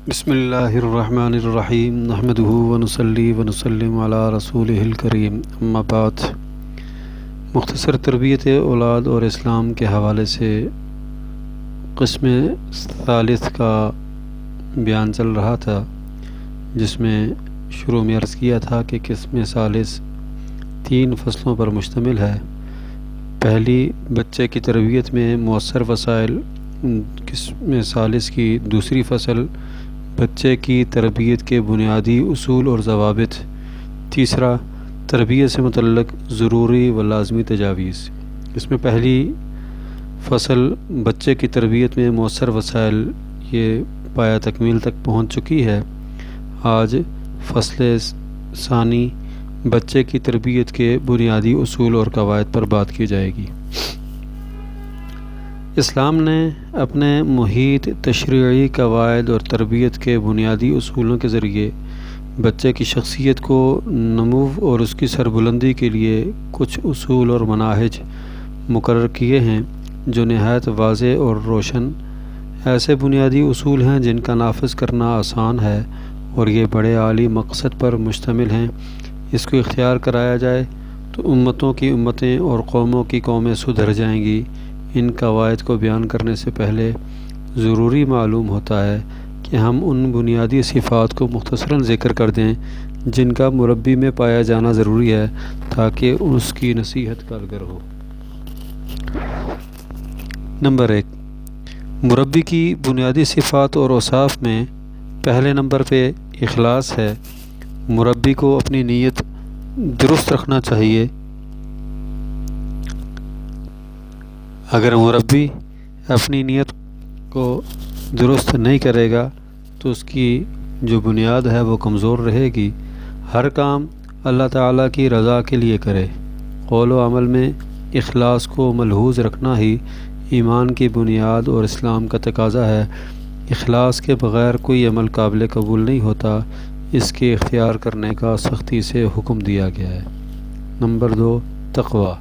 بسم اللہ الرحمن الرحیم نحمدہ ونصلی ونسلم علی رسولہ الکریم اما بعد۔ مختصر تربیت اولاد اور اسلام کے حوالے سے قسم ثالث کا بیان چل رہا تھا، جس میں شروع میں عرض کیا تھا کہ قسم ثالث 3 فصلوں پر مشتمل ہے۔ پہلی، بچے کی تربیت میں مؤثر وسائل۔ قسم ثالث کی دوسری فصل، بچے کی تربیت کے بنیادی اصول اور ضوابط۔ تیسرا، تربیت سے متعلق ضروری و لازمی تجاویز۔ اس میں پہلی فصل بچے کی تربیت میں مؤثر وسائل، یہ پایہ تکمیل تک پہنچ چکی ہے۔ آج فصل ثانی، بچے کی تربیت کے بنیادی اصول اور قواعد پر بات کی جائے گی۔ اسلام نے اپنے محیط تشریعی قواعد اور تربیت کے بنیادی اصولوں کے ذریعے بچے کی شخصیت کو نمو اور اس کی سربلندی کے لیے کچھ اصول اور مناہج مقرر کیے ہیں جو نہایت واضح اور روشن ایسے بنیادی اصول ہیں جن کا نافذ کرنا آسان ہے اور یہ بڑے عالی مقصد پر مشتمل ہیں۔ اس کو اختیار کرایا جائے تو امتوں کی امتیں اور قوموں کی قومیں سدھر جائیں گی۔ ان قواعد کو بیان کرنے سے پہلے ضروری معلوم ہوتا ہے کہ ہم ان بنیادی صفات کو مختصراً ذکر کر دیں جن کا مربی میں پایا جانا ضروری ہے تاکہ اس کی نصیحت کارگر ہو۔ نمبر 1، مربی کی بنیادی صفات اور اوصاف میں پہلے نمبر پہ اخلاص ہے۔ مربی کو اپنی نیت درست رکھنا چاہیے۔ اگر مربی اپنی نیت کو درست نہیں کرے گا تو اس کی جو بنیاد ہے وہ کمزور رہے گی۔ ہر کام اللہ تعالیٰ کی رضا کے لیے کرے۔ قول و عمل میں اخلاص کو ملحوظ رکھنا ہی ایمان کی بنیاد اور اسلام کا تقاضا ہے۔ اخلاص کے بغیر کوئی عمل قابل قبول نہیں ہوتا۔ اس کے اختیار کرنے کا سختی سے حکم دیا گیا ہے۔ نمبر 2، تقویٰ۔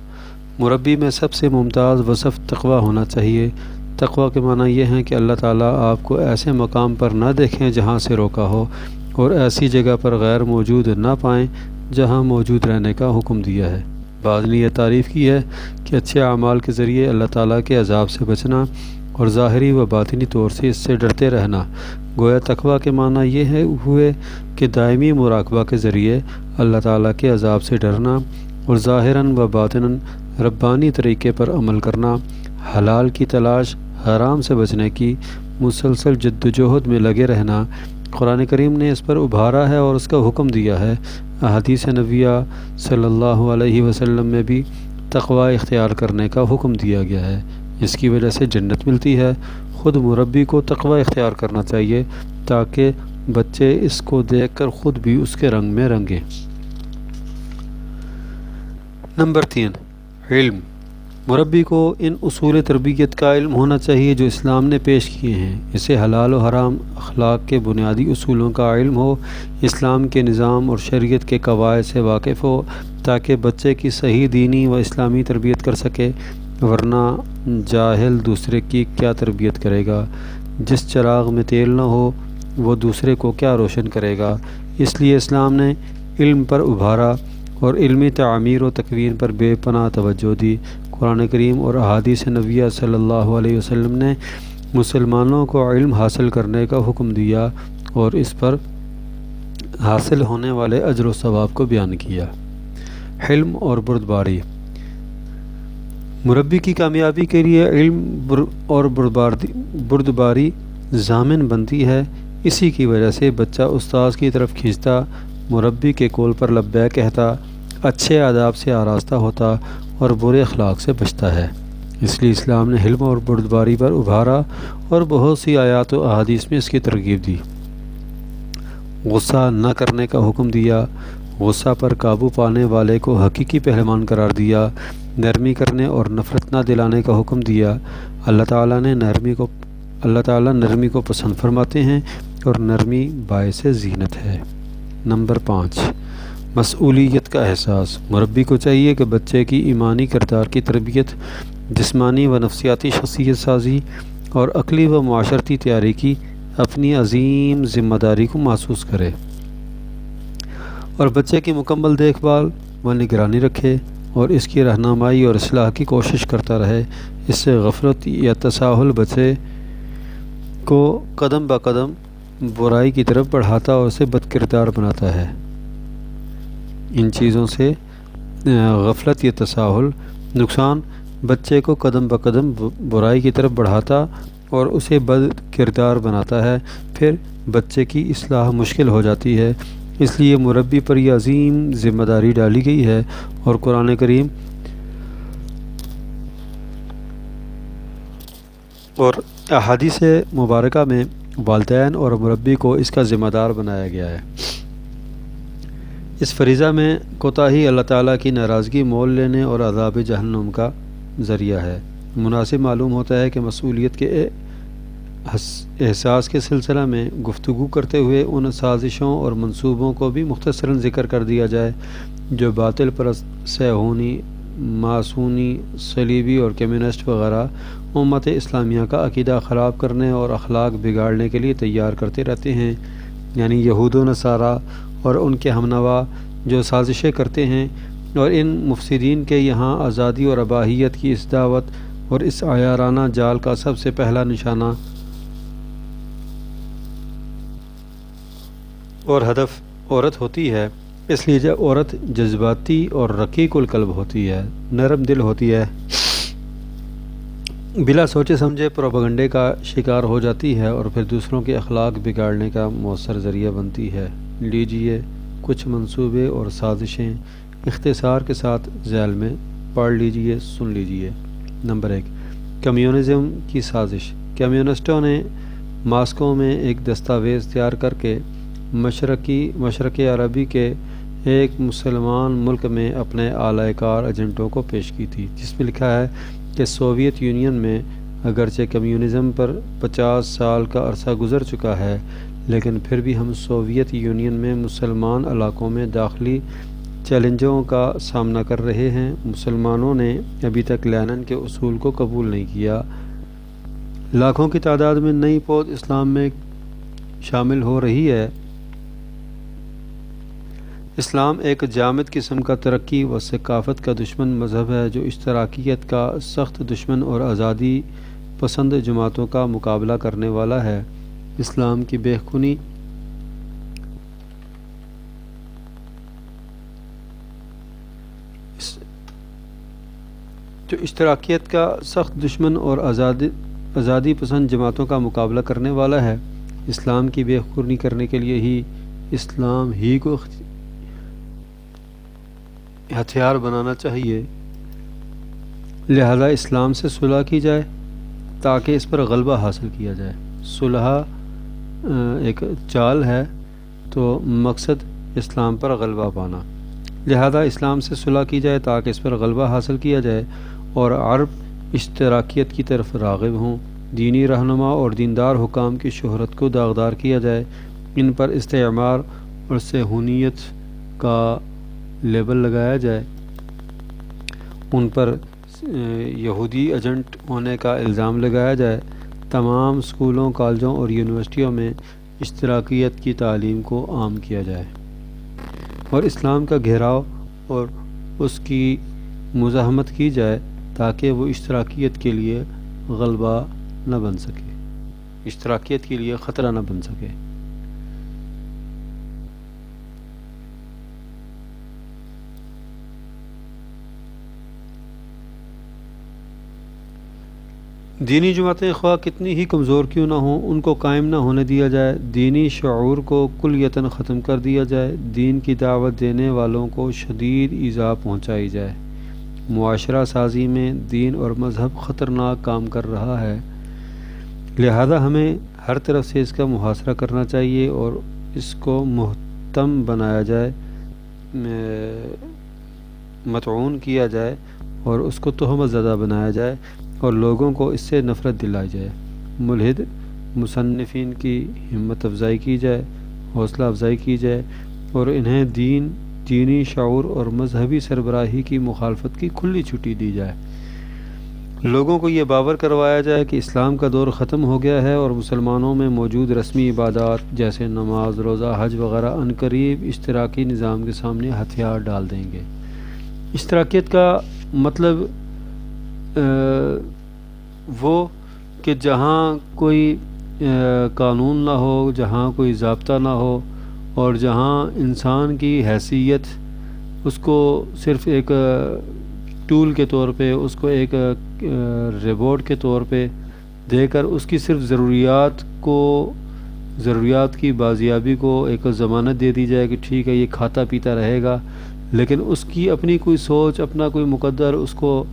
مربی میں سب سے ممتاز وصف تقویٰ ہونا چاہیے۔ تقویٰ کے معنی یہ ہیں کہ اللہ تعالیٰ آپ کو ایسے مقام پر نہ دیکھیں جہاں سے روکا ہو اور ایسی جگہ پر غیر موجود نہ پائیں جہاں موجود رہنے کا حکم دیا ہے۔ بعض نے یہ تعریف کی ہے کہ اچھے اعمال کے ذریعے اللہ تعالیٰ کے عذاب سے بچنا اور ظاہری و باطنی طور سے اس سے ڈرتے رہنا۔ گویا تقویٰ کے معنی یہ ہوئے کہ دائمی مراقبہ کے ذریعے اللہ تعالیٰ کے عذاب سے ڈرنا اور ظاہراً و باطناً ربانی طریقے پر عمل کرنا، حلال کی تلاش، حرام سے بچنے کی مسلسل جدوجہد میں لگے رہنا۔ قرآن کریم نے اس پر ابھارا ہے اور اس کا حکم دیا ہے۔ احادیث نبویہ صلی اللہ علیہ وسلم میں بھی تقویٰ اختیار کرنے کا حکم دیا گیا ہے۔ اس کی وجہ سے جنت ملتی ہے۔ خود مربی کو تقویٰ اختیار کرنا چاہیے تاکہ بچے اس کو دیکھ کر خود بھی اس کے رنگ میں رنگیں۔ نمبر 3، علم۔ مربی کو ان اصول تربیت کا علم ہونا چاہیے جو اسلام نے پیش کیے ہیں۔ اسے حلال و حرام اخلاق کے بنیادی اصولوں کا علم ہو، اسلام کے نظام اور شریعت کے قواعد سے واقف ہو تاکہ بچے کی صحیح دینی و اسلامی تربیت کر سکے، ورنہ جاہل دوسرے کی کیا تربیت کرے گا؟ جس چراغ میں تیل نہ ہو وہ دوسرے کو کیا روشن کرے گا؟ اس لیے اسلام نے علم پر ابھارا اور علمی تعمیر و تکوین پر بے پناہ توجہ دی۔ قرآن کریم اور احادیث نبویہ صلی اللہ علیہ وسلم نے مسلمانوں کو علم حاصل کرنے کا حکم دیا اور اس پر حاصل ہونے والے اجر و ثواب کو بیان کیا۔ حلم اور بردباری۔ مربی کی کامیابی کے لیے علم اور بردباری ضامن بنتی ہے۔ اسی کی وجہ سے بچہ استاذ کی طرف کھینچتا، مربی کے قول پر لبیک کہتا، اچھے آداب سے آراستہ ہوتا اور برے اخلاق سے بچتا ہے۔ اس لیے اسلام نے حلم اور بردباری پر ابھارا اور بہت سی آیات و احادیث میں اس کی ترغیب دی۔ غصہ نہ کرنے کا حکم دیا، غصہ پر قابو پانے والے کو حقیقی پہلوان قرار دیا، نرمی کرنے اور نفرت نہ دلانے کا حکم دیا۔ اللہ تعالیٰ نرمی کو پسند فرماتے ہیں اور نرمی باعث زینت ہے۔ نمبر 5، مسئولیت کا احساس۔ مربی کو چاہیے کہ بچے کی ایمانی کردار کی تربیت، جسمانی و نفسیاتی شخصیت سازی اور عقلی و معاشرتی تیاری کی اپنی عظیم ذمہ داری کو محسوس کرے اور بچے کی مکمل دیکھ بھال و نگرانی رکھے اور اس کی رہنمائی اور اصلاح کی کوشش کرتا رہے۔ اس سے غفلت یا تساہل بچے کو قدم بہ قدم برائی کی طرف بڑھاتا اور اسے بد کردار بناتا ہے۔ ان چیزوں سے غفلت یا تساہل نقصان بچے کو قدم بہ قدم برائی کی طرف بڑھاتا اور اسے بد کردار بناتا ہے، پھر بچے کی اصلاح مشکل ہو جاتی ہے۔ اس لیے مربی پر یہ عظیم ذمہ داری ڈالی گئی ہے اور قرآن کریم اور احادیث مبارکہ میں والدین اور مربی کو اس کا ذمہ دار بنایا گیا ہے۔ اس فریضہ میں کوتاہی اللہ تعالیٰ کی ناراضگی مول لینے اور عذاب جہنم کا ذریعہ ہے۔ مناسب معلوم ہوتا ہے کہ مسئولیت کے احساس کے سلسلہ میں گفتگو کرتے ہوئے ان سازشوں اور منصوبوں کو بھی مختصراً ذکر کر دیا جائے جو باطل پرست صہیونی، ماسونی، صلیبی اور کمیونسٹ وغیرہ امت اسلامیہ کا عقیدہ خراب کرنے اور اخلاق بگاڑنے کے لیے تیار کرتے رہتے ہیں، یعنی یہود و نصارہ اور ان کے ہمنوا جو سازشیں کرتے ہیں، اور ان مفسدین کے یہاں آزادی اور اباحیت کی اس دعوت اور اس عیارانہ جال کا سب سے پہلا نشانہ اور ہدف عورت ہوتی ہے۔ اس لیے جب عورت جذباتی اور رقیق القلب ہوتی ہے، نرم دل ہوتی ہے، بلا سوچے سمجھے پروپیگنڈے کا شکار ہو جاتی ہے اور پھر دوسروں کے اخلاق بگاڑنے کا مؤثر ذریعہ بنتی ہے۔ لیجئے کچھ منصوبے اور سازشیں اختصار کے ساتھ ذیل میں پڑھ لیجئے، سن لیجئے۔ نمبر 1، کمیونزم کی سازش۔ کمیونسٹوں نے ماسکو میں ایک دستاویز تیار کر کے مشرق عربی کے ایک مسلمان ملک میں اپنے اعلی کار ایجنٹوں کو پیش کی تھی، جس میں لکھا ہے کہ سوویت یونین میں اگرچہ کمیونزم پر 50 سال کا عرصہ گزر چکا ہے، لیکن پھر بھی ہم سوویت یونین میں مسلمان علاقوں میں داخلی چیلنجوں کا سامنا کر رہے ہیں۔ مسلمانوں نے ابھی تک لینن کے اصول کو قبول نہیں کیا۔ لاکھوں کی تعداد میں نئی پود اسلام میں شامل ہو رہی ہے۔ اسلام ایک جامد قسم کا ترقی و ثقافت کا دشمن مذہب ہے جو اشتراکیت کا سخت دشمن اور آزادی پسند جماعتوں کا مقابلہ کرنے والا ہے۔ اسلام کی بے خونی جو اشتراکیت کا سخت دشمن اور آزادی پسند جماعتوں کا مقابلہ کرنے والا ہے۔ اسلام کی بے خونی کرنے کے لیے ہی اسلام ہی کو ہتھیار بنانا چاہیے، لہذا اسلام سے صلح کی جائے تاکہ اس پر غلبہ حاصل کیا جائے۔ صلح ایک چال ہے تو مقصد اسلام پر غلبہ پانا، لہذا اسلام سے صلح کی جائے تاکہ اس پر غلبہ حاصل کیا جائے اور عرب اشتراکیت کی طرف راغب ہوں۔ دینی رہنما اور دیندار حکام کی شہرت کو داغدار کیا جائے، ان پر استعمار اور صہیونیت کا لیبل لگایا جائے، ان پر یہودی ایجنٹ ہونے کا الزام لگایا جائے، تمام اسکولوں، کالجوں اور یونیورسٹیوں میں اشتراکیت کی تعلیم کو عام کیا جائے اور اسلام کا گھیراؤ اور اس کی مزاحمت کی جائے تاکہ وہ اشتراکیت کے لیے غلبہ نہ بن سکے، اشتراکیت کے لیے خطرہ نہ بن سکے۔ دینی جماعتیں خواہ کتنی ہی کمزور کیوں نہ ہوں، ان کو قائم نہ ہونے دیا جائے، دینی شعور کو کلیتاً ختم کر دیا جائے، دین کی دعوت دینے والوں کو شدید ایذا پہنچائی جائے۔ معاشرہ سازی میں دین اور مذہب خطرناک کام کر رہا ہے، لہذا ہمیں ہر طرف سے اس کا محاصرہ کرنا چاہیے اور اس کو محتم بنایا جائے، مطعون کیا جائے اور اس کو تہمت زدہ بنایا جائے اور لوگوں کو اس سے نفرت دلائی جائے۔ ملحد مصنفین کی ہمت افزائی کی جائے، حوصلہ افزائی کی جائے اور انہیں دینی شعور اور مذہبی سربراہی کی مخالفت کی کھلی چھٹی دی جائے۔ لوگوں کو یہ باور کروایا جائے کہ اسلام کا دور ختم ہو گیا ہے اور مسلمانوں میں موجود رسمی عبادات جیسے نماز، روزہ، حج وغیرہ عنقریب اشتراکی نظام کے سامنے ہتھیار ڈال دیں گے۔ اشتراکیت کا مطلب وہ کہ جہاں کوئی قانون نہ ہو، جہاں کوئی ضابطہ نہ ہو، اور جہاں انسان کی حیثیت اس کو صرف ایک ٹول کے طور پہ، اس کو ایک روبوٹ کے طور پہ دے کر اس کی صرف ضروریات کی بازیابی کو ایک ضمانت دے دی جائے کہ ٹھیک ہے یہ کھاتا پیتا رہے گا، لیکن اس کی اپنی کوئی سوچ، اپنا کوئی مقدر، اس کو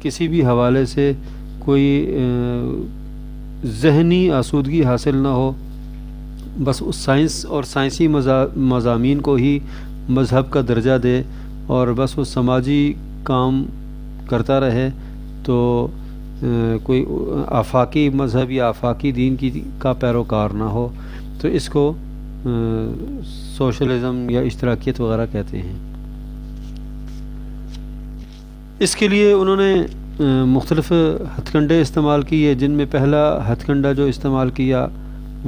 کسی بھی حوالے سے کوئی ذہنی آسودگی حاصل نہ ہو، بس اس سائنس اور سائنسی مضامین کو ہی مذہب کا درجہ دے اور بس وہ سماجی کام کرتا رہے، تو کوئی آفاقی مذہب یا آفاقی دین کا پیروکار نہ ہو، تو اس کو سوشلزم یا اشتراکیت وغیرہ کہتے ہیں۔ اس کے لیے انہوں نے مختلف ہتھ کنڈے استعمال کیے، جن میں پہلا ہتھ کنڈا جو استعمال کیا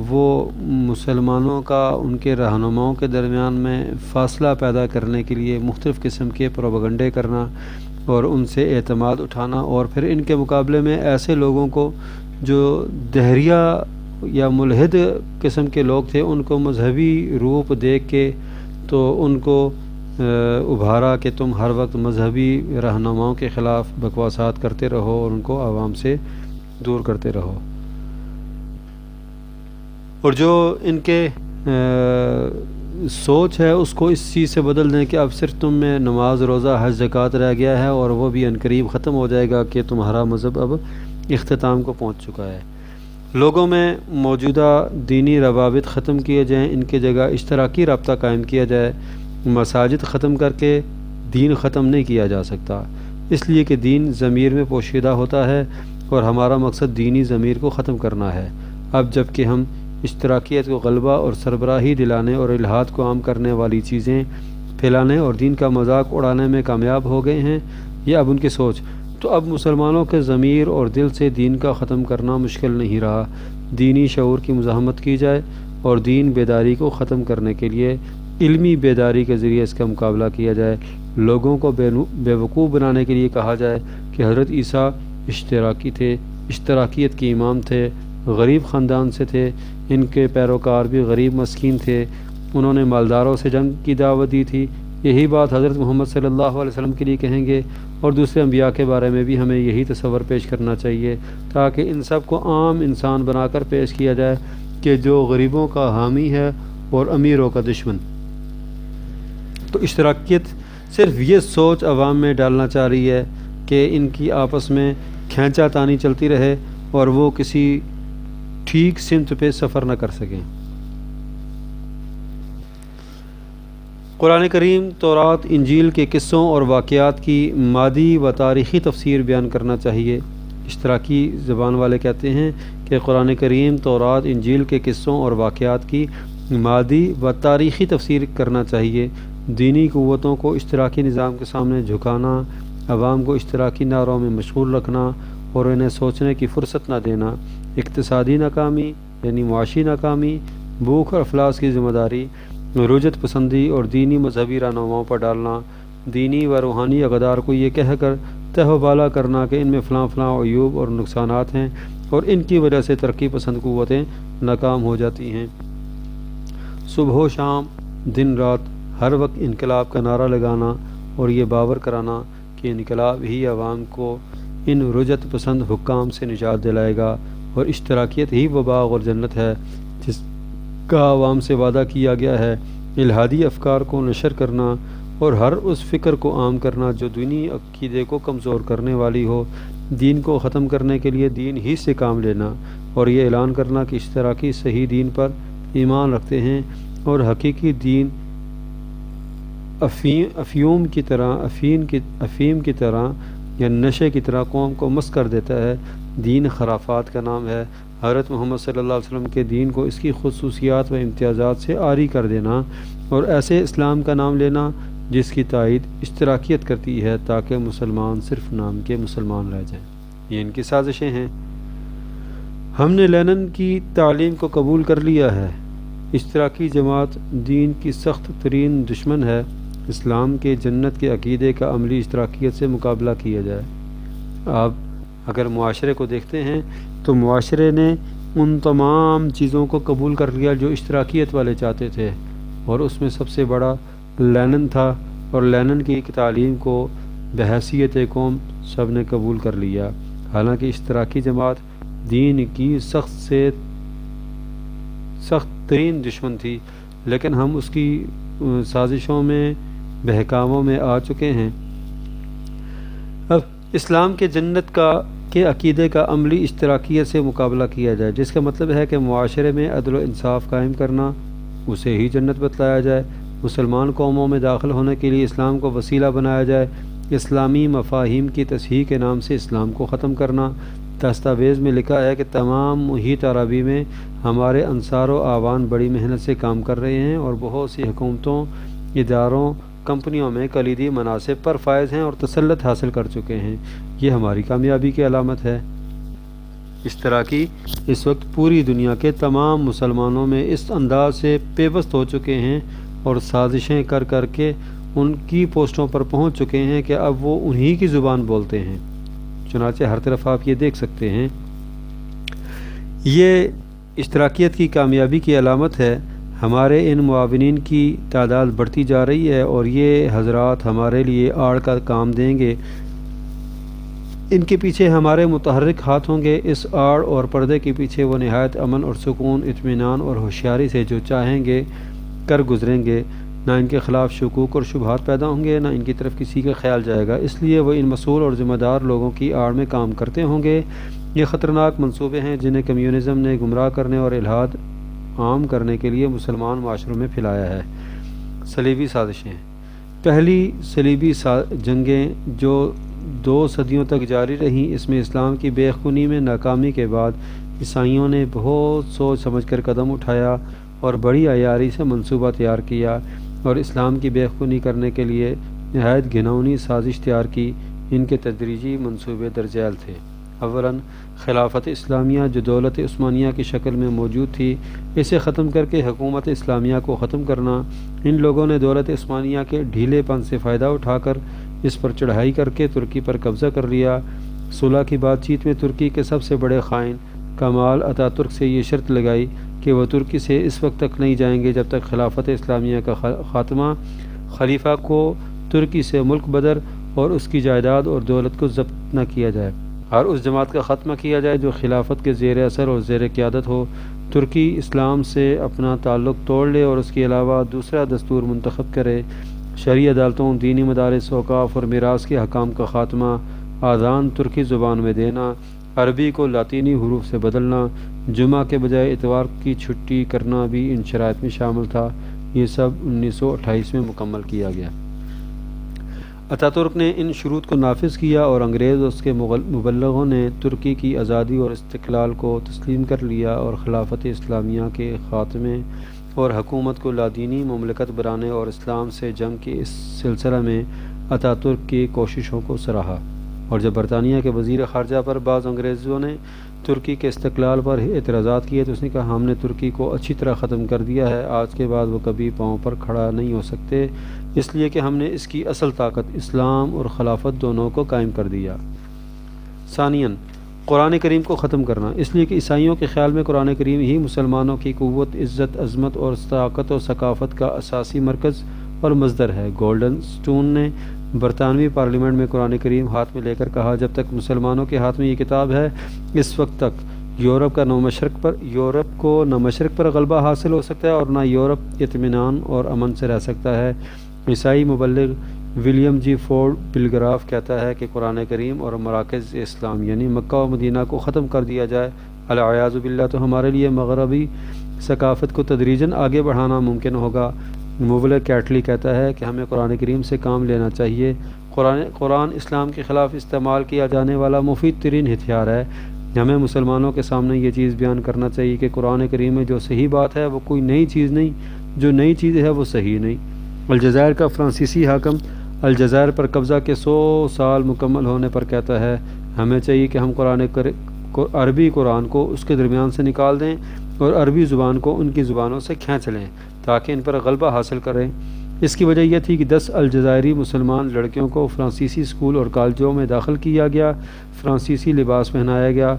وہ مسلمانوں کا ان کے رہنماؤں کے درمیان میں فاصلہ پیدا کرنے کے لیے مختلف قسم کے پروپیگنڈے کرنا اور ان سے اعتماد اٹھانا، اور پھر ان کے مقابلے میں ایسے لوگوں کو جو دہریہ یا ملحد قسم کے لوگ تھے ان کو مذہبی روپ دیکھ کے تو ان کو ابھارا کہ تم ہر وقت مذہبی رہنماؤں کے خلاف بکواسات کرتے رہو اور ان کو عوام سے دور کرتے رہو، اور جو ان کے سوچ ہے اس کو اس چیز سے بدل دیں کہ اب صرف تم میں نماز، روزہ، حج، زکوٰۃ رہ گیا ہے اور وہ بھی عنقریب ختم ہو جائے گا کہ تمہارا مذہب اب اختتام کو پہنچ چکا ہے۔ لوگوں میں موجودہ دینی روابط ختم کیے جائیں، ان کی جگہ اشتراکی رابطہ قائم کیا جائے۔ مساجد ختم کر کے دین ختم نہیں کیا جا سکتا، اس لیے کہ دین ضمیر میں پوشیدہ ہوتا ہے اور ہمارا مقصد دینی ضمیر کو ختم کرنا ہے۔ اب جب کہ ہم اشتراکیت کو غلبہ اور سربراہی دلانے اور الحاد کو عام کرنے والی چیزیں پھیلانے اور دین کا مذاق اڑانے میں کامیاب ہو گئے ہیں، یہ اب ان کی سوچ، تو اب مسلمانوں کے ضمیر اور دل سے دین کا ختم کرنا مشکل نہیں رہا۔ دینی شعور کی مزاحمت کی جائے اور دین بیداری کو ختم کرنے کے لیے علمی بیداری کے ذریعے اس کا مقابلہ کیا جائے۔ لوگوں کو بے وقوف بنانے کے لیے کہا جائے کہ حضرت عیسیٰ اشتراکی تھے، اشتراکیت کے امام تھے، غریب خاندان سے تھے، ان کے پیروکار بھی غریب مسکین تھے، انہوں نے مالداروں سے جنگ کی دعوت دی تھی۔ یہی بات حضرت محمد صلی اللہ علیہ وسلم کے لیے کہیں گے، اور دوسرے انبیاء کے بارے میں بھی ہمیں یہی تصور پیش کرنا چاہیے، تاکہ ان سب کو عام انسان بنا کر پیش کیا جائے کہ جو غریبوں کا حامی ہے اور امیروں کا دشمن۔ تو اشتراکیت صرف یہ سوچ عوام میں ڈالنا چاہ رہی ہے کہ ان کی آپس میں کھینچا تانی چلتی رہے اور وہ کسی ٹھیک سمت پہ سفر نہ کر سکیں۔ قرآن کریم تورات، انجیل کے قصوں اور واقعات کی مادی و تاریخی تفسیر بیان کرنا چاہیے۔ اشتراکی زبان والے کہتے ہیں کہ قرآن کریم تورات، انجیل کے قصوں اور واقعات کی مادی و تاریخی تفسیر کرنا چاہیے۔ دینی قوتوں کو اشتراکی نظام کے سامنے جھکانا، عوام کو اشتراکی نعروں میں مشغول رکھنا اور انہیں سوچنے کی فرصت نہ دینا، اقتصادی ناکامی یعنی معاشی ناکامی، بھوک اور افلاس کی ذمہ داری، رجعت پسندی اور دینی مذہبی رہنماؤں پر ڈالنا، دینی و روحانی اقدار کو یہ کہہ کر تہ و بالا کرنا کہ ان میں فلاں فلاں عیوب اور نقصانات ہیں اور ان کی وجہ سے ترقی پسند قوتیں ناکام ہو جاتی ہیں۔ صبح و شام، دن رات، ہر وقت انقلاب کا نعرہ لگانا اور یہ باور کرانا کہ انقلاب ہی عوام کو ان رجعت پسند حکام سے نجات دلائے گا اور اشتراکیت ہی وہ باغ اور جنت ہے جس کا عوام سے وعدہ کیا گیا ہے۔ الہادی افکار کو نشر کرنا اور ہر اس فکر کو عام کرنا جو دینی عقیدے کو کمزور کرنے والی ہو، دین کو ختم کرنے کے لیے دین ہی سے کام لینا اور یہ اعلان کرنا کہ اشتراکی صحیح دین پر ایمان رکھتے ہیں اور حقیقی دین افیون کی طرح یا نشے کی طرح قوم کو مست کر دیتا ہے۔ دین خرافات کا نام ہے۔ حضرت محمد صلی اللہ علیہ وسلم کے دین کو اس کی خصوصیات و امتیازات سے عاری کر دینا اور ایسے اسلام کا نام لینا جس کی تائید اشتراکیت کرتی ہے تاکہ مسلمان صرف نام کے مسلمان رہ جائیں۔ یہ ان کی سازشیں ہیں۔ ہم نے لینن کی تعلیم کو قبول کر لیا ہے۔ اشتراکی جماعت دین کی سخت ترین دشمن ہے۔ اسلام کے جنت کے عقیدے کا عملی اشتراکیت سے مقابلہ کیا جائے۔ آپ اگر معاشرے کو دیکھتے ہیں تو معاشرے نے ان تمام چیزوں کو قبول کر لیا جو اشتراکیت والے چاہتے تھے، اور اس میں سب سے بڑا لینن تھا، اور لینن کی تعلیم کو بحیثیت قوم سب نے قبول کر لیا۔ حالانکہ اشتراکی جماعت دین کی سخت ترین دشمن تھی، لیکن ہم اس کی سازشوں میں بہکاووں میں آ چکے ہیں۔ اب اسلام کے جنت کے عقیدے کا عملی اشتراکیت سے مقابلہ کیا جائے، جس کا مطلب ہے کہ معاشرے میں عدل و انصاف قائم کرنا، اسے ہی جنت بتلایا جائے۔ مسلمان قوموں میں داخل ہونے کے لیے اسلام کو وسیلہ بنایا جائے۔ اسلامی مفاہیم کی تصحیح کے نام سے اسلام کو ختم کرنا۔ دستاویز میں لکھا ہے کہ تمام محیط عربی میں ہمارے انصار و اعوان بڑی محنت سے کام کر رہے ہیں اور بہت سی حکومتوں، اداروں، کمپنیوں میں کلیدی مناصب پر فائز ہیں اور تسلط حاصل کر چکے ہیں۔ یہ ہماری کامیابی کی علامت ہے۔ اشتراکی اس وقت پوری دنیا کے تمام مسلمانوں میں اس انداز سے پیوست ہو چکے ہیں اور سازشیں کر کر کے ان کی پوسٹوں پر پہنچ چکے ہیں کہ اب وہ انہی کی زبان بولتے ہیں۔ چنانچہ ہر طرف آپ یہ دیکھ سکتے ہیں۔ یہ اشتراکیت کی کامیابی کی علامت ہے۔ ہمارے ان معاونین کی تعداد بڑھتی جا رہی ہے اور یہ حضرات ہمارے لیے آڑ کا کام دیں گے۔ ان کے پیچھے ہمارے متحرک ہاتھ ہوں گے۔ اس آڑ اور پردے کے پیچھے وہ نہایت امن اور سکون، اطمینان اور ہوشیاری سے جو چاہیں گے کر گزریں گے۔ نہ ان کے خلاف شکوک اور شبہات پیدا ہوں گے، نہ ان کی طرف کسی کا خیال جائے گا۔ اس لیے وہ ان مسئول اور ذمہ دار لوگوں کی آڑ میں کام کرتے ہوں گے۔ یہ خطرناک منصوبے ہیں جنہیں کمیونزم نے گمراہ کرنے اور الحاد عام کرنے کے لیے مسلمان معاشروں میں پھیلایا ہے۔ صلیبی سازشیں۔ پہلی صلیبی جنگیں جو 2 صدیوں تک جاری رہیں، اس میں اسلام کی بے خونی میں ناکامی کے بعد عیسائیوں نے بہت سوچ سمجھ کر قدم اٹھایا اور بڑی عیاری سے منصوبہ تیار کیا اور اسلام کی بے خونی کرنے کے لیے نہایت گھناؤنی سازش تیار کی۔ ان کے تدریجی منصوبے درج ذیل تھے۔ اولاً خلافت اسلامیہ جو دولت عثمانیہ کی شکل میں موجود تھی، اسے ختم کر کے حکومت اسلامیہ کو ختم کرنا۔ ان لوگوں نے دولت عثمانیہ کے ڈھیلے پن سے فائدہ اٹھا کر اس پر چڑھائی کر کے ترکی پر قبضہ کر لیا۔ صلح کی بات چیت میں ترکی کے سب سے بڑے خائن کمال اتاترک سے یہ شرط لگائی کہ وہ ترکی سے اس وقت تک نہیں جائیں گے جب تک خلافت اسلامیہ کا خاتمہ، خلیفہ کو ترکی سے ملک بدر اور اس کی جائیداد اور دولت کو ضبط نہ کیا جائے، اور اس جماعت کا خاتمہ کیا جائے جو خلافت کے زیر اثر اور زیر قیادت ہو۔ ترکی اسلام سے اپنا تعلق توڑ لے اور اس کے علاوہ دوسرا دستور منتخب کرے۔ شرعی عدالتوں، دینی مدارس، اوقاف اور میراث کے حکام کا خاتمہ، آذان ترکی زبان میں دینا، عربی کو لاطینی حروف سے بدلنا، جمعہ کے بجائے اتوار کی چھٹی کرنا بھی ان شرائط میں شامل تھا۔ یہ سب 1928 میں مکمل کیا گیا۔ اتاترک نے ان شروط کو نافذ کیا اور انگریز اور اس کے مبلغوں نے ترکی کی آزادی اور استقلال کو تسلیم کر لیا اور خلافت اسلامیہ کے خاتمے اور حکومت کو لادینی مملکت بنانے اور اسلام سے جنگ کے اس سلسلہ میں اتاترک کی کوششوں کو سراہا۔ اور جب برطانیہ کے وزیر خارجہ پر بعض انگریزوں نے ترکی کے استقلال پر اعتراضات کیے تو اس نے کہا، ہم نے ترکی کو اچھی طرح ختم کر دیا ہے، آج کے بعد وہ کبھی پاؤں پر کھڑا نہیں ہو سکتے، اس لیے کہ ہم نے اس کی اصل طاقت اسلام اور خلافت دونوں کو قائم کر دیا۔ ثانیاً قرآن کریم کو ختم کرنا، اس لیے کہ عیسائیوں کے خیال میں قرآن کریم ہی مسلمانوں کی قوت، عزت، عظمت اور طاقت و ثقافت کا اساسی مرکز اور مصدر ہے۔ گولڈن سٹون نے برطانوی پارلیمنٹ میں قرآن کریم ہاتھ میں لے کر کہا، جب تک مسلمانوں کے ہاتھ میں یہ کتاب ہے، اس وقت تک یورپ کو نہ مشرق پر غلبہ حاصل ہو سکتا ہے اور نہ یورپ اطمینان اور امن سے رہ سکتا ہے۔ عیسائی مبلغ ولیم جی فورڈ پلگراف کہتا ہے کہ قرآن کریم اور مراکز اسلام یعنی مکہ و مدینہ کو ختم کر دیا جائے، العیاذ باللہ، تو ہمارے لیے مغربی ثقافت کو تدریجاً آگے بڑھانا ممکن ہوگا۔ مبلغ کیٹلی کہتا ہے کہ ہمیں قرآن کریم سے کام لینا چاہیے۔ قرآن اسلام کے خلاف استعمال کیا جانے والا مفید ترین ہتھیار ہے۔ ہمیں مسلمانوں کے سامنے یہ چیز بیان کرنا چاہیے کہ قرآن کریم میں جو صحیح بات ہے وہ کوئی نئی چیز نہیں، جو نئی چیز ہے وہ صحیح نہیں۔ الجزائر کا فرانسیسی حاکم الجزائر پر قبضہ کے 100 سال مکمل ہونے پر کہتا ہے ہمیں چاہیے کہ ہم عربی قرآن کو اس کے درمیان سے نکال دیں اور عربی زبان کو ان کی زبانوں سے کھینچ لیں تاکہ ان پر غلبہ حاصل کریں۔ اس کی وجہ یہ تھی کہ 10 الجزائری مسلمان لڑکیوں کو فرانسیسی اسکول اور کالجوں میں داخل کیا گیا، فرانسیسی لباس پہنایا گیا،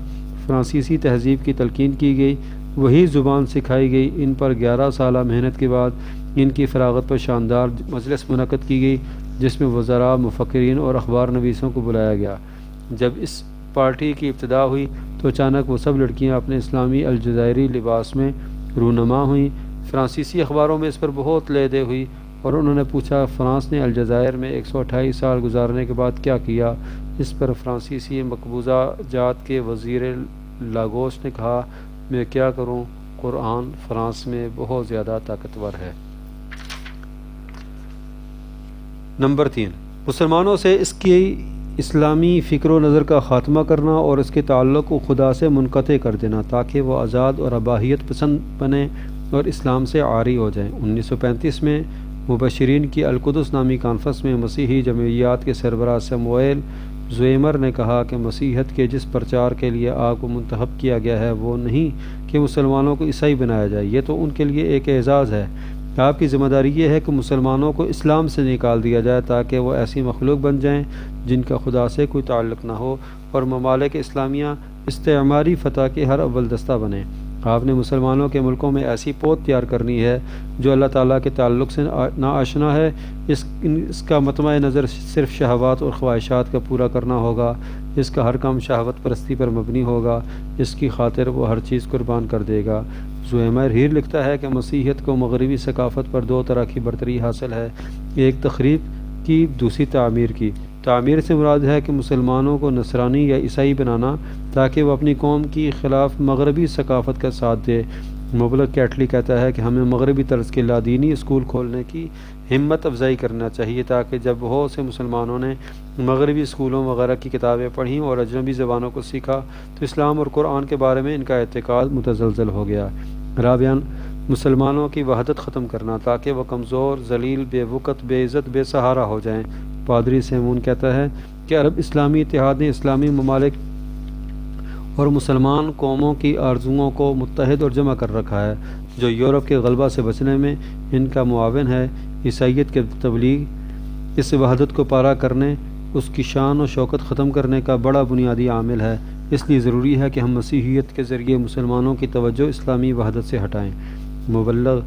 فرانسیسی تہذیب کی تلقین کی گئی، وہی زبان سکھائی گئی۔ ان پر 11 سالہ محنت کے بعد ان کی فراغت پر شاندار مجلس منعقد کی گئی جس میں وزراء، مفکرین اور اخبار نویسوں کو بلایا گیا۔ جب اس پارٹی کی ابتدا ہوئی تو اچانک وہ سب لڑکیاں اپنے اسلامی الجزائری لباس میں رونما ہوئیں۔ فرانسیسی اخباروں میں اس پر بہت لیدے ہوئی اور انہوں نے پوچھا فرانس نے الجزائر میں 128 سال گزارنے کے بعد کیا کیا؟ اس پر فرانسیسی مقبوضہ جات کے وزیر لاگوس نے کہا میں کیا کروں، قرآن فرانس میں بہت زیادہ طاقتور ہے۔ نمبر 3، مسلمانوں سے اس کی اسلامی فکر و نظر کا خاتمہ کرنا اور اس کے تعلق کو خدا سے منقطع کر دینا تاکہ وہ آزاد اور اباحیت پسند بنے اور اسلام سے عاری ہو جائیں۔ 1935 میں مبشرین کی القدس نامی کانفرنس میں مسیحی جمعیات کے سربراہ سیموئیل زویمر نے کہا کہ مسیحیت کے جس پرچار کے لیے آپ کو منتخب کیا گیا ہے وہ نہیں کہ مسلمانوں کو عیسائی بنایا جائے، یہ تو ان کے لیے ایک اعزاز ہے۔ آپ کی ذمہ داری یہ ہے کہ مسلمانوں کو اسلام سے نکال دیا جائے تاکہ وہ ایسی مخلوق بن جائیں جن کا خدا سے کوئی تعلق نہ ہو اور ممالک اسلامیہ استعماری فتح کے ہر اول دستہ بنے۔ آپ نے مسلمانوں کے ملکوں میں ایسی پود تیار کرنی ہے جو اللہ تعالیٰ کے تعلق سے ناآشنا ہے۔ اس کا مطمع نظر صرف شہوات اور خواہشات کا پورا کرنا ہوگا، اس کا ہر کام شہوت پرستی پر مبنی ہوگا، اس کی خاطر وہ ہر چیز قربان کر دے گا۔ زویمر ہیر لکھتا ہے کہ مسیحیت کو مغربی ثقافت پر 2 طرح کی برتری حاصل ہے، ایک تخریب کی، دوسری تعمیر کی۔ تعمیر سے مراد ہے کہ مسلمانوں کو نصرانی یا عیسائی بنانا تاکہ وہ اپنی قوم کی خلاف مغربی ثقافت کا ساتھ دے۔ مبلغ کیٹلی کہتا ہے کہ ہمیں مغربی طرز کے لادینی اسکول کھولنے کی ہمت افزائی کرنا چاہیے تاکہ جب بہت سے مسلمانوں نے مغربی اسکولوں وغیرہ کی کتابیں پڑھیں اور اجنبی زبانوں کو سیکھا تو اسلام اور قرآن کے بارے میں ان کا اعتقاد متزلزل ہو گیا۔ رابعاً، مسلمانوں کی وحدت ختم کرنا تاکہ وہ کمزور، ذلیل، بے وقت، بے عزت، بے سہارا ہو جائیں۔ پادری سیمون کہتا ہے کہ عرب اسلامی اتحاد نے اسلامی ممالک اور مسلمان قوموں کی آرزوؤں کو متحد اور جمع کر رکھا ہے جو یورپ کے غلبہ سے بچنے میں ان کا معاون ہے۔ عیسائیت کے تبلیغ اس وحدت کو پارا کرنے، اس کی شان و شوکت ختم کرنے کا بڑا بنیادی عامل ہے، اس لیے ضروری ہے کہ ہم مسیحیت کے ذریعے مسلمانوں کی توجہ اسلامی وحدت سے ہٹائیں۔ مبلغ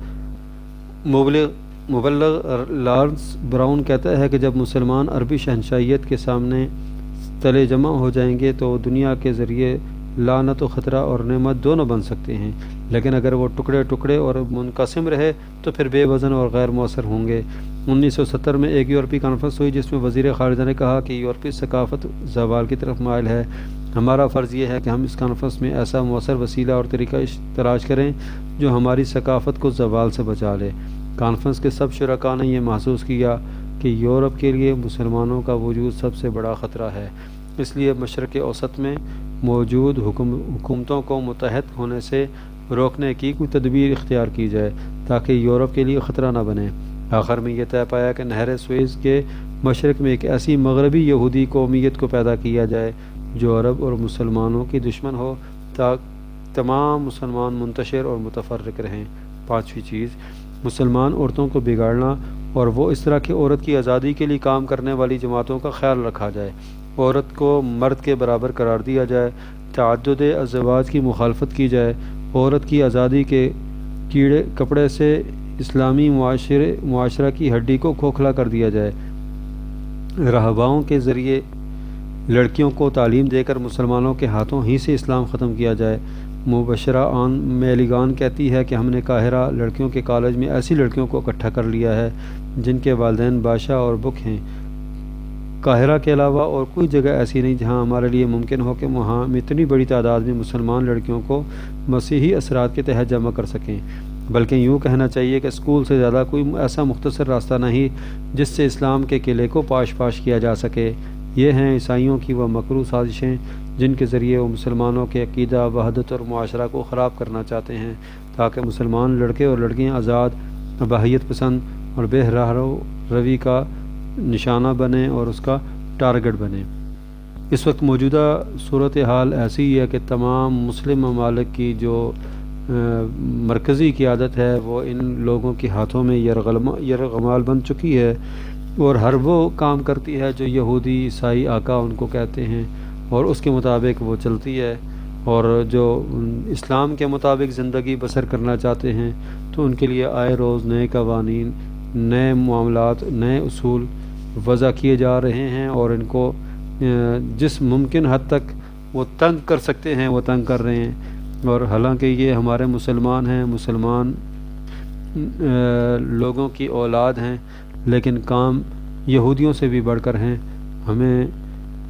لارنس براؤن کہتا ہے کہ جب مسلمان عربی شہنشاہیت کے سامنے تلے جمع ہو جائیں گے تو دنیا کے ذریعے لعنت و خطرہ اور نعمت دونوں بن سکتے ہیں، لیکن اگر وہ ٹکڑے ٹکڑے اور منقسم رہے تو پھر بے وزن اور غیر مؤثر ہوں گے۔ 1970 میں ایک یورپی کانفرنس ہوئی جس میں وزیر خارجہ نے کہا کہ یورپی ثقافت زوال کی طرف مائل ہے، ہمارا فرض یہ ہے کہ ہم اس کانفرنس میں ایسا مؤثر وسیلہ اور طریقہ تلاش کریں جو ہماری ثقافت کو زوال سے بچا لے۔ کانفرنس کے سب شرکاء نے یہ محسوس کیا کہ یورپ کے لیے مسلمانوں کا وجود سب سے بڑا خطرہ ہے، اس لیے مشرق اوسط میں موجود حکومتوں کو متحد ہونے سے روکنے کی کوئی تدبیر اختیار کی جائے تاکہ یورپ کے لیے خطرہ نہ بنے۔ آخر میں یہ طے پایا کہ نہر سوئز کے مشرق میں ایک ایسی مغربی یہودی قومیت کو پیدا کیا جائے جو عرب اور مسلمانوں کی دشمن ہو تاکہ تمام مسلمان منتشر اور متفرق رہیں۔ 5ویں چیز، مسلمان عورتوں کو بگاڑنا اور وہ اس طرح کہ عورت کی آزادی کے لیے کام کرنے والی جماعتوں کا خیال رکھا جائے، عورت کو مرد کے برابر قرار دیا جائے، تعدد ازواج کی مخالفت کی جائے، عورت کی آزادی کے کپڑے سے اسلامی معاشرہ کی ہڈی کو کھوکھلا کر دیا جائے، راہباؤں کے ذریعے لڑکیوں کو تعلیم دے کر مسلمانوں کے ہاتھوں ہی سے اسلام ختم کیا جائے۔ مبشرہ آن میلیگان کہتی ہے کہ ہم نے قاہرہ لڑکیوں کے کالج میں ایسی لڑکیوں کو اکٹھا کر لیا ہے جن کے والدین بادشاہ اور بک ہیں۔ قاہرہ کے علاوہ اور کوئی جگہ ایسی نہیں جہاں ہمارے لیے ممکن ہو کہ وہاں ہم اتنی بڑی تعداد میں مسلمان لڑکیوں کو مسیحی اثرات کے تحت جمع کر سکیں، بلکہ یوں کہنا چاہیے کہ اسکول سے زیادہ کوئی ایسا مختصر راستہ نہیں جس سے اسلام کے قلعے کو پاش پاش کیا جا سکے۔ یہ ہیں عیسائیوں کی وہ مکروہ سازشیں جن کے ذریعے وہ مسلمانوں کے عقیدہ، وحدت اور معاشرہ کو خراب کرنا چاہتے ہیں تاکہ مسلمان لڑکے اور لڑکیاں آزاد، اباحیت پسند اور بے راہ روی کا نشانہ بنیں اور اس کا ٹارگٹ بنیں۔ اس وقت موجودہ صورتحال ایسی ہے کہ تمام مسلم ممالک کی جو مرکزی قیادت ہے وہ ان لوگوں کے ہاتھوں میں یرغمال بن چکی ہے، اور ہر وہ کام کرتی ہے جو یہودی عیسائی آقا ان کو کہتے ہیں، اور اس کے مطابق وہ چلتی ہے۔ اور جو اسلام کے مطابق زندگی بسر کرنا چاہتے ہیں تو ان کے لیے آئے روز نئے قوانین، نئے معاملات، نئے اصول وضع کیے جا رہے ہیں، اور ان کو جس ممکن حد تک وہ تنگ کر سکتے ہیں وہ تنگ کر رہے ہیں۔ اور حالانکہ یہ ہمارے مسلمان ہیں، مسلمان لوگوں کی اولاد ہیں، لیکن کام یہودیوں سے بھی بڑھ کر ہیں۔ ہمیں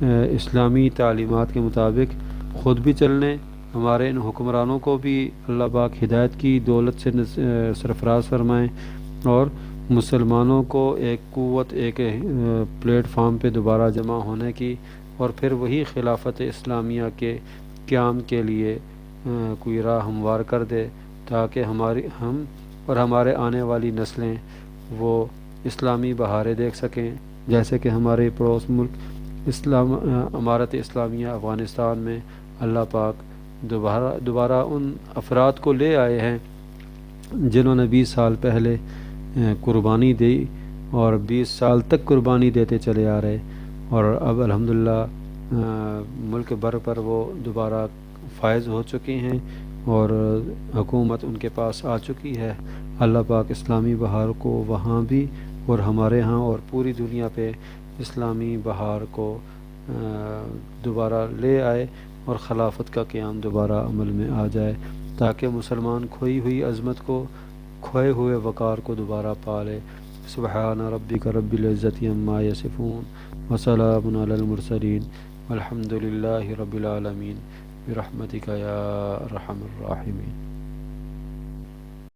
اسلامی تعلیمات کے مطابق خود بھی چلنے، ہمارے ان حکمرانوں کو بھی اللہ پاک ہدایت کی دولت سے سرفراز فرمائیں، اور مسلمانوں کو ایک قوت، ایک پلیٹ فارم پہ دوبارہ جمع ہونے کی، اور پھر وہی خلافت اسلامیہ کے قیام کے لیے کوئی راہ ہموار کر دے، تاکہ ہم اور ہمارے آنے والی نسلیں وہ اسلامی بہاریں دیکھ سکیں، جیسے کہ ہمارے پڑوس ملک امارت اسلامیہ افغانستان میں اللہ پاک دوبارہ ان افراد کو لے آئے ہیں جنہوں نے 20 سال پہلے قربانی دی، اور 20 سال تک قربانی دیتے چلے آ رہے، اور اب الحمدللہ ملک بھر پر وہ دوبارہ فائز ہو چکے ہیں، اور حکومت ان کے پاس آ چکی ہے۔ اللہ پاک اسلامی بہار کو وہاں بھی اور ہمارے ہاں اور پوری دنیا پہ اسلامی بہار کو دوبارہ لے آئے، اور خلافت کا قیام دوبارہ عمل میں آ جائے، تاکہ مسلمان کھوئی ہوئی عظمت کو، کھوئے ہوئے وقار کو دوبارہ پا لے۔ سبحان ربک رب العزت عما یصفون وسلام علی المرسلین والحمد للہ رب العالمین برحمتک یا ارحم الراحمین۔